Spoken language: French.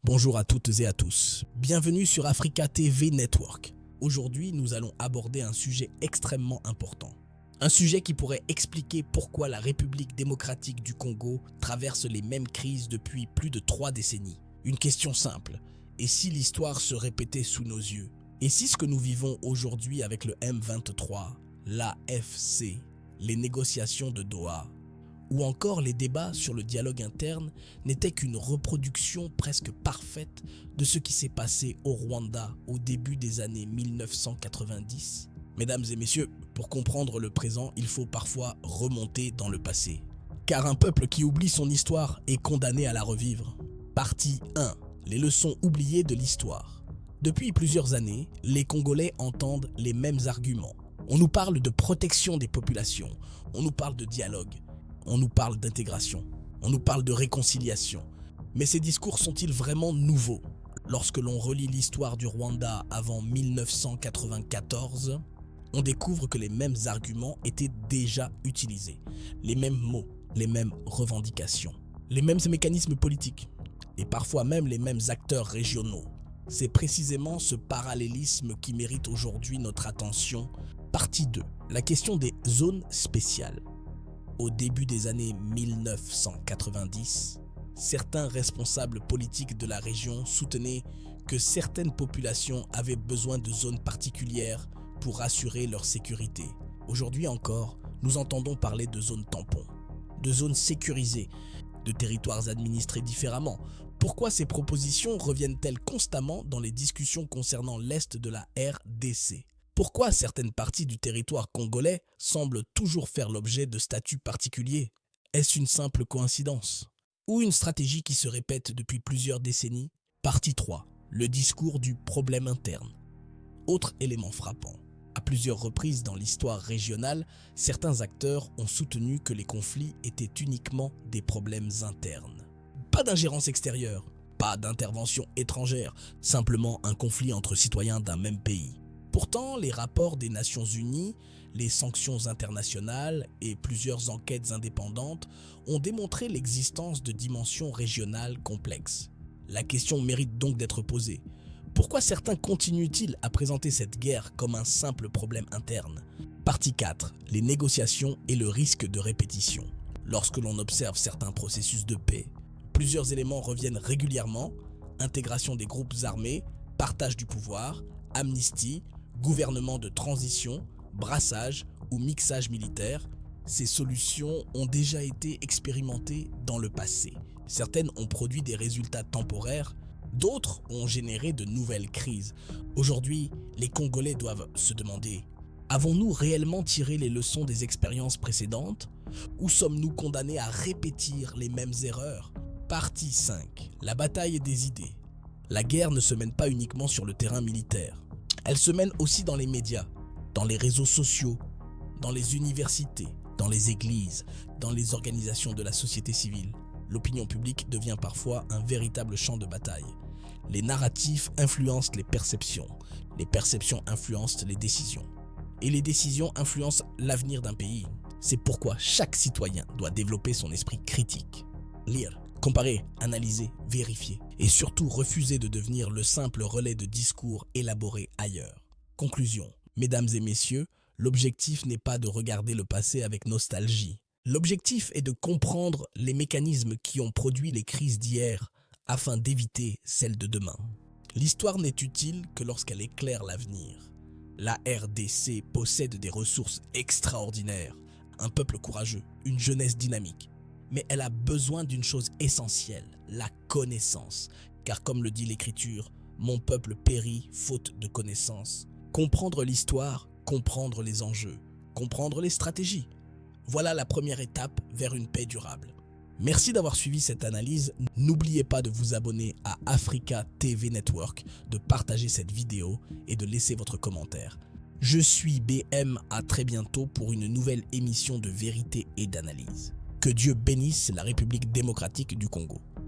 Bonjour à toutes et à tous, bienvenue sur Africa TV Network. Aujourd'hui, nous allons aborder un sujet extrêmement important. Un sujet qui pourrait expliquer pourquoi la République démocratique du Congo traverse les mêmes crises depuis plus de 3 décennies. Une question simple, et si l'histoire se répétait sous nos yeux? Et si ce que nous vivons aujourd'hui avec le M23, l'AFC, les négociations de Doha, ou encore les débats sur le dialogue interne n'étaient qu'une reproduction presque parfaite de ce qui s'est passé au Rwanda au début des années 1990? Mesdames et messieurs, pour comprendre le présent, il faut parfois remonter dans le passé. Car un peuple qui oublie son histoire est condamné à la revivre. Partie 1. Les leçons oubliées de l'histoire. Depuis plusieurs années, les Congolais entendent les mêmes arguments. On nous parle de protection des populations, on nous parle de dialogue, on nous parle d'intégration, on nous parle de réconciliation. Mais ces discours sont-ils vraiment nouveaux? Lorsque l'on relit l'histoire du Rwanda avant 1994, on découvre que les mêmes arguments étaient déjà utilisés. Les mêmes mots, les mêmes revendications, les mêmes mécanismes politiques et parfois même les mêmes acteurs régionaux. C'est précisément ce parallélisme qui mérite aujourd'hui notre attention. Partie 2. La question des zones spéciales. Au début des années 1990, certains responsables politiques de la région soutenaient que certaines populations avaient besoin de zones particulières pour assurer leur sécurité. Aujourd'hui encore, nous entendons parler de zones tampons, de zones sécurisées, de territoires administrés différemment. Pourquoi ces propositions reviennent-elles constamment dans les discussions concernant l'Est de la RDC? Pourquoi certaines parties du territoire congolais semblent toujours faire l'objet de statuts particuliers? Est-ce une simple coïncidence? Ou une stratégie qui se répète depuis plusieurs décennies? Partie 3. Le discours du problème interne. Autre élément frappant. À plusieurs reprises dans l'histoire régionale, certains acteurs ont soutenu que les conflits étaient uniquement des problèmes internes. Pas d'ingérence extérieure, pas d'intervention étrangère, simplement un conflit entre citoyens d'un même pays. Pourtant, les rapports des Nations Unies, les sanctions internationales et plusieurs enquêtes indépendantes ont démontré l'existence de dimensions régionales complexes. La question mérite donc d'être posée. Pourquoi certains continuent-ils à présenter cette guerre comme un simple problème interne? Partie 4. Les négociations et le risque de répétition. Lorsque l'on observe certains processus de paix, plusieurs éléments reviennent régulièrement: intégration des groupes armés, partage du pouvoir, amnistie, gouvernement de transition, brassage ou mixage militaire. Ces solutions ont déjà été expérimentées dans le passé. Certaines ont produit des résultats temporaires, d'autres ont généré de nouvelles crises. Aujourd'hui, les Congolais doivent se demander: avons-nous réellement tiré les leçons des expériences précédentes ou sommes-nous condamnés à répéter les mêmes erreurs? Partie 5. La bataille des idées. La guerre ne se mène pas uniquement sur le terrain militaire. Elle se mène aussi dans les médias, dans les réseaux sociaux, dans les universités, dans les églises, dans les organisations de la société civile. L'opinion publique devient parfois un véritable champ de bataille. Les narratifs influencent les perceptions influencent les décisions. Et les décisions influencent l'avenir d'un pays. C'est pourquoi chaque citoyen doit développer son esprit critique. Lire, comparer, analyser, vérifier et surtout refuser de devenir le simple relais de discours élaborés ailleurs. Conclusion. Mesdames et messieurs, l'objectif n'est pas de regarder le passé avec nostalgie. L'objectif est de comprendre les mécanismes qui ont produit les crises d'hier afin d'éviter celles de demain. L'histoire n'est utile que lorsqu'elle éclaire l'avenir. La RDC possède des ressources extraordinaires, un peuple courageux, une jeunesse dynamique. Mais elle a besoin d'une chose essentielle, la connaissance. Car comme le dit l'Écriture, mon peuple périt faute de connaissance. Comprendre l'histoire, comprendre les enjeux, comprendre les stratégies. Voilà la première étape vers une paix durable. Merci d'avoir suivi cette analyse. N'oubliez pas de vous abonner à Africa TV Network, de partager cette vidéo et de laisser votre commentaire. Je suis BM, à très bientôt pour une nouvelle émission de vérité et d'analyse. Que Dieu bénisse la République démocratique du Congo.